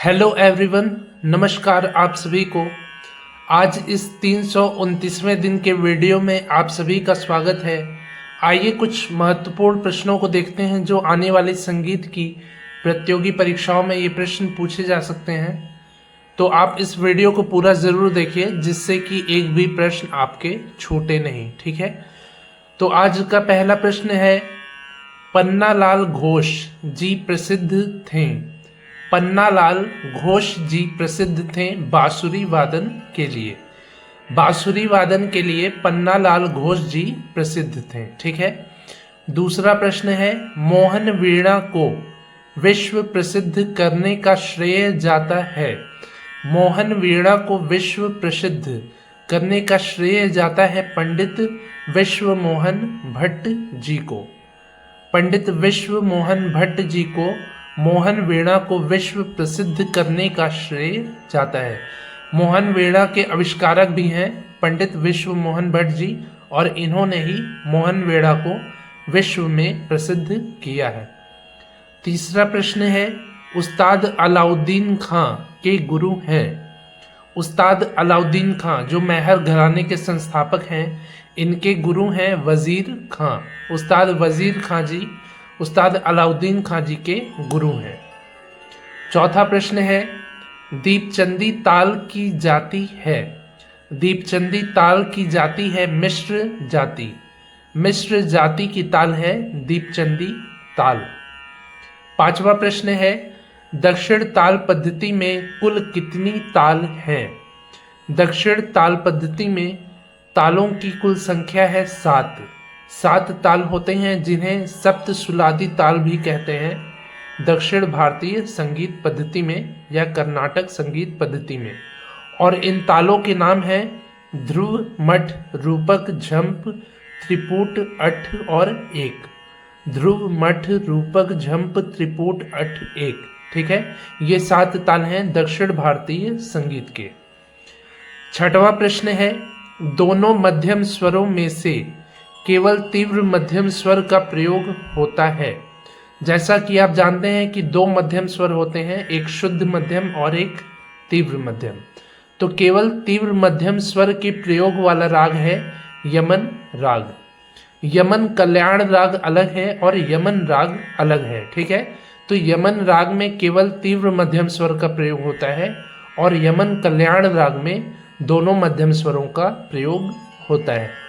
Hello everyone, नमस्कार आप सभी को। आज इस 329वें दिन के वीडियो में आप सभी का स्वागत है। आइए कुछ महत्वपूर्ण प्रश्नों को देखते हैं जो आने वाली संगीत की प्रतियोगी परीक्षाओं में ये प्रश्न पूछे जा सकते हैं। तो आप इस वीडियो को पूरा ज़रूर देखिए जिससे कि एक भी प्रश्न आपके छूटे नहीं, ठीक है। तो आज का पहला प्रश्न है, पन्नालाल घोष जी प्रसिद्ध थे। पन्नालाल घोष जी प्रसिद्ध थे बांसुरी वादन के लिए। बांसुरी वादन के लिए पन्नालाल घोष जी प्रसिद्ध थे, ठीक है। दूसरा प्रश्न है, मोहन वीणा को विश्व प्रसिद्ध करने का श्रेय जाता है। मोहन वीणा को विश्व प्रसिद्ध करने का श्रेय जाता है पंडित विश्व मोहन भट्ट जी को। पंडित विश्व मोहन भट्ट जी को मोहन वीणा को विश्व प्रसिद्ध करने का श्रेय जाता है। मोहन वीणा के आविष्कारक भी हैं पंडित विश्व मोहन भट्ट जी, और इन्होंने ही मोहन वीणा को विश्व में प्रसिद्ध किया है। तीसरा प्रश्न है, उस्ताद अलाउद्दीन खां के गुरु हैं। उस्ताद अलाउद्दीन खां जो मैहर घराने के संस्थापक हैं, इनके गुरु हैं वजीर खां। उस्ताद वजीर खां जी उस्ताद अलाउद्दीन खां जी के गुरु हैं। चौथा प्रश्न है, दीपचंदी ताल की जाति है। दीपचंदी ताल की जाति है मिश्र जाति। मिश्र जाति की ताल है दीपचंदी ताल। पांचवा प्रश्न है, दक्षिण ताल पद्धति में कुल कितनी ताल हैं। दक्षिण ताल पद्धति में तालों की कुल संख्या है 7। 7 ताल होते हैं जिन्हें सप्तसुलादी ताल भी कहते हैं दक्षिण भारतीय संगीत पद्धति में या कर्नाटक संगीत पद्धति में। और इन तालों के नाम हैं ध्रुव, मठ, रूपक, झंप, त्रिपुट, अठ और एक। ध्रुव, मठ, रूपक, झंप, त्रिपुट, अठ, एक, ठीक है। ये 7 ताल हैं दक्षिण भारतीय संगीत के। छठवां प्रश्न है, दोनों मध्यम स्वरों में से केवल तीव्र मध्यम स्वर का प्रयोग होता है। जैसा कि आप जानते हैं कि 2 मध्यम स्वर होते हैं, एक शुद्ध मध्यम और एक तीव्र मध्यम। तो केवल तीव्र मध्यम स्वर के प्रयोग वाला राग है यमन राग। यमन कल्याण राग अलग है और यमन राग अलग है, ठीक है। तो यमन राग में केवल तीव्र मध्यम स्वर का प्रयोग होता है और यमन कल्याण राग में दोनों मध्यम स्वरों का प्रयोग होता है।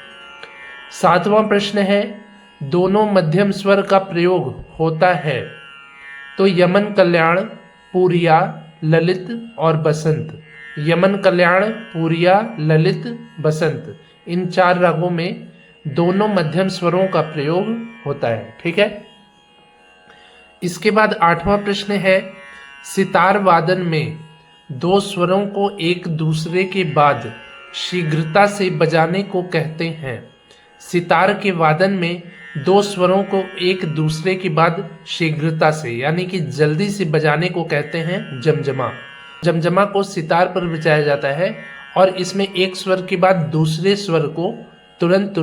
7वां प्रश्न है, दोनों मध्यम स्वर का प्रयोग होता है तो यमन कल्याण, पूरिया, ललित और बसंत। यमन कल्याण, पूरिया, ललित, बसंत, इन 4 रागों में दोनों मध्यम स्वरों का प्रयोग होता है, ठीक है। इसके बाद 8वां प्रश्न है, सितार वादन में 2 स्वरों को एक दूसरे के बाद शीघ्रता से बजाने को कहते हैं। सितार के वादन में 2 स्वरों को एक दूसरे के बाद शीघ्रता से यानी कि जल्दी से बजाने को कहते हैं जमजमा। जमजमा को सितार पर बजाया जाता है और इसमें एक स्वर के बाद दूसरे स्वर को तुरंत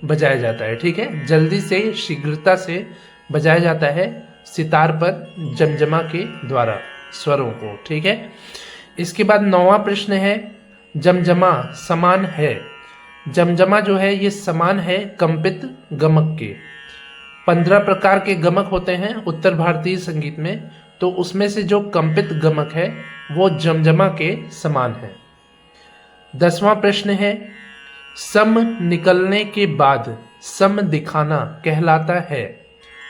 बजाया जाता है, ठीक है। जल्दी से, शीघ्रता से बजाया जाता है सितार पर जमजमा के द्वारा स्वरों को, ठीक है। इसके बाद 9वां प्रश्न है, जमजमा समान है। जमजमा जो है ये समान है कंपित गमक के। 15 प्रकार के गमक होते हैं उत्तर भारतीय संगीत में, तो उसमें से जो कंपित गमक है वो जमजमा के समान है। 10वां प्रश्न है, सम निकलने के बाद सम दिखाना कहलाता है।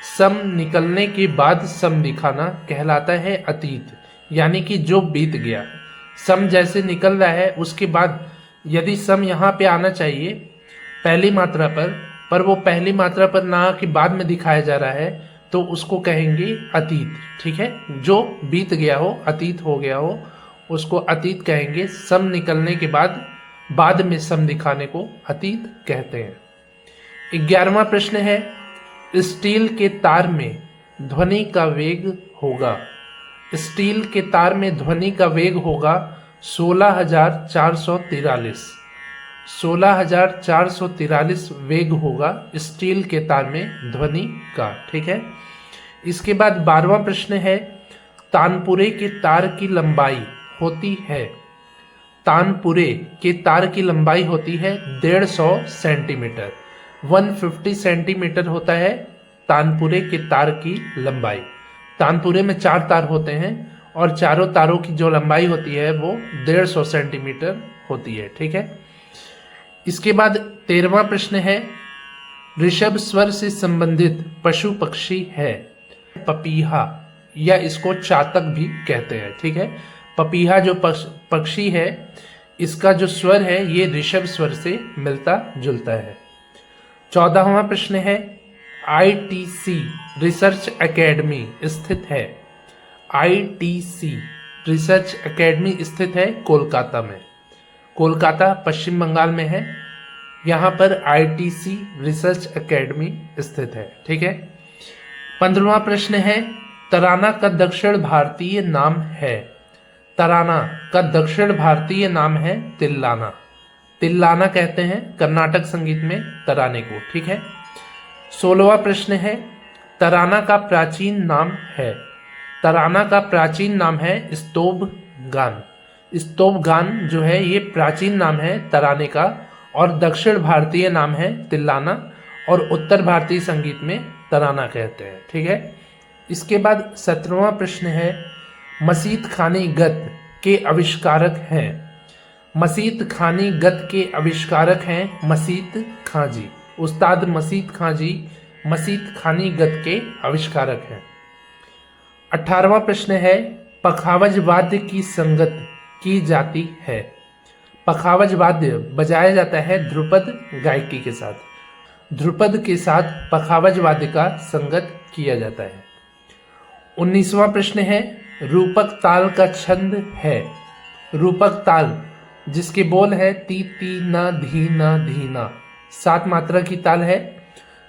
सम निकलने के बाद सम दिखाना कहलाता है अतीत, यानी कि जो बीत गया। सम जैसे निकल रहा है उसके बाद यदि सम यहाँ पे आना चाहिए पहली मात्रा पर वो पहली मात्रा पर ना कि बाद में दिखाया जा रहा है, तो उसको कहेंगे अतीत, ठीक है। जो बीत गया हो, अतीत हो गया हो, उसको अतीत कहेंगे। सम निकलने के बाद में सम दिखाने को अतीत कहते हैं। 11वां प्रश्न है, स्टील के तार में ध्वनि का वेग होगा। स्टील के तार में ध्वनि का वेग होगा 16,443। 16,443 वेग होगा स्टील के तार में ध्वनि का, ठीक है। इसके बाद 12वां प्रश्न है, तानपुरे के तार की लंबाई होती है, तानपुरे के तार की लंबाई होती है 150 सेंटीमीटर। 150 सेंटीमीटर होता है तानपुरे के तार की लंबाई। तानपुरे में 4 तार होते हैं और चारों तारों की जो लंबाई होती है वो 150 सेंटीमीटर होती है। ठीक है। इसके बाद 13वां प्रश्न है, ऋषभ स्वर से संबंधित पशु पक्षी है। पपीहा, या इसको चातक भी कहते हैं। ठीक है। पपीहा जो पक्षी है, इसका जो स्वर है ये ऋषभ स्वर से मिलता जुलता है। 14वां प्रश्न है, ITC रिसर्च एकेडमी स्थित है। ITC रिसर्च एकेडमी स्थित है कोलकाता में। कोलकाता पश्चिम बंगाल में है। यहाँ पर ITC रिसर्च एकेडमी स्थित है। ठीक है। 15वां प्रश्न है, तराना का दक्षिण भारतीय नाम है। तराना का दक्षिण भारतीय नाम है तिल्लाना। तिल्लाना कहते हैं कर्नाटक संगीत में तराने को। ठीक है। 16वां प्रश्न है, तराना का प्राचीन नाम है। तराना का प्राचीन नाम है स्तोभ गान। स्तोभ गान जो है ये प्राचीन नाम है तराने का, और दक्षिण भारतीय नाम है तिल्लाना, और उत्तर भारतीय संगीत में तराना कहते हैं। ठीक है। इसके बाद 17वां प्रश्न है, मसीत खानी गत के आविष्कारक हैं। मसीत खानी गत के आविष्कारक हैं मसीत खां जी। उस्ताद मसीत खां जी मसीत खानी गत के आविष्कारक हैं। 18वां प्रश्न है, पखावज वाद्य की संगत की जाती है। पखावज वाद्य बजाया जाता है ध्रुपद गायकी के साथ। ध्रुपद के साथ पखावज वाद्य का संगत किया जाता है। 19वां प्रश्न है, रूपक ताल का छंद है। रूपक ताल जिसके बोल है ती ती ना धी ना धी ना, 7 मात्रा की ताल है।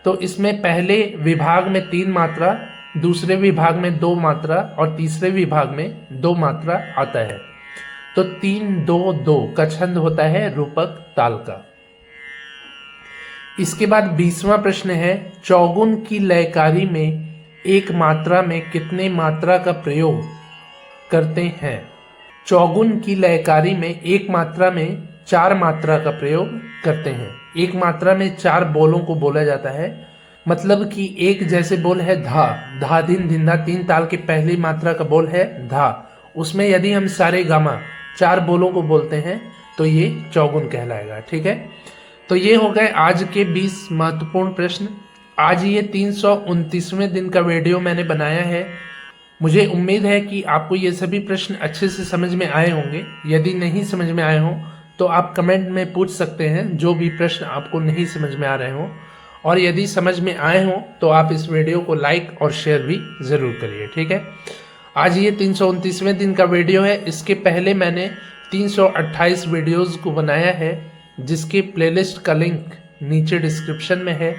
तो इसमें पहले विभाग में 3 मात्रा, दूसरे विभाग में 2 मात्रा और तीसरे विभाग में 2 मात्रा आता है। तो 3-2-2 का छंद होता है रूपक ताल का। इसके बाद 20वां प्रश्न है, चौगुन की लयकारी में एक मात्रा में कितने मात्रा का प्रयोग करते हैं। चौगुन की लयकारी में एक मात्रा में 4 मात्रा का प्रयोग करते हैं। एक मात्रा में 4 बोलों को बोला जाता है। मतलब कि एक जैसे बोल है धा, धा धिन धिंधा, 3 ताल के पहली मात्रा का बोल है धा, उसमें यदि हम सारे गामा 4 बोलों को बोलते हैं तो ये चौगुन कहलाएगा। ठीक है। तो ये हो गए आज के 20 महत्वपूर्ण प्रश्न। आज ये 329वें दिन का वीडियो मैंने बनाया है। मुझे उम्मीद है कि आपको ये सभी प्रश्न अच्छे से समझ में आए होंगे। यदि नहीं समझ में आए हों तो आप कमेंट में पूछ सकते हैं, जो भी प्रश्न आपको नहीं समझ में आ रहे हों। और यदि समझ में आए हों तो आप इस वीडियो को लाइक और शेयर भी ज़रूर करिए। ठीक है। आज ये 329वें दिन का वीडियो है। इसके पहले मैंने 328 वीडियोस को बनाया है, जिसके प्लेलिस्ट का लिंक नीचे डिस्क्रिप्शन में है।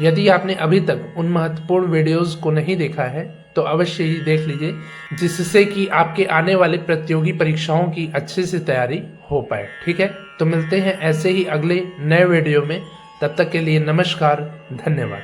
यदि आपने अभी तक उन महत्वपूर्ण वीडियोस को नहीं देखा है तो अवश्य ही देख लीजिए, जिससे कि आपके आने वाले प्रतियोगी परीक्षाओं की अच्छे से तैयारी हो पाए। ठीक है। तो मिलते हैं ऐसे ही अगले नए वीडियो में। तब तक के लिए नमस्कार, धन्यवाद।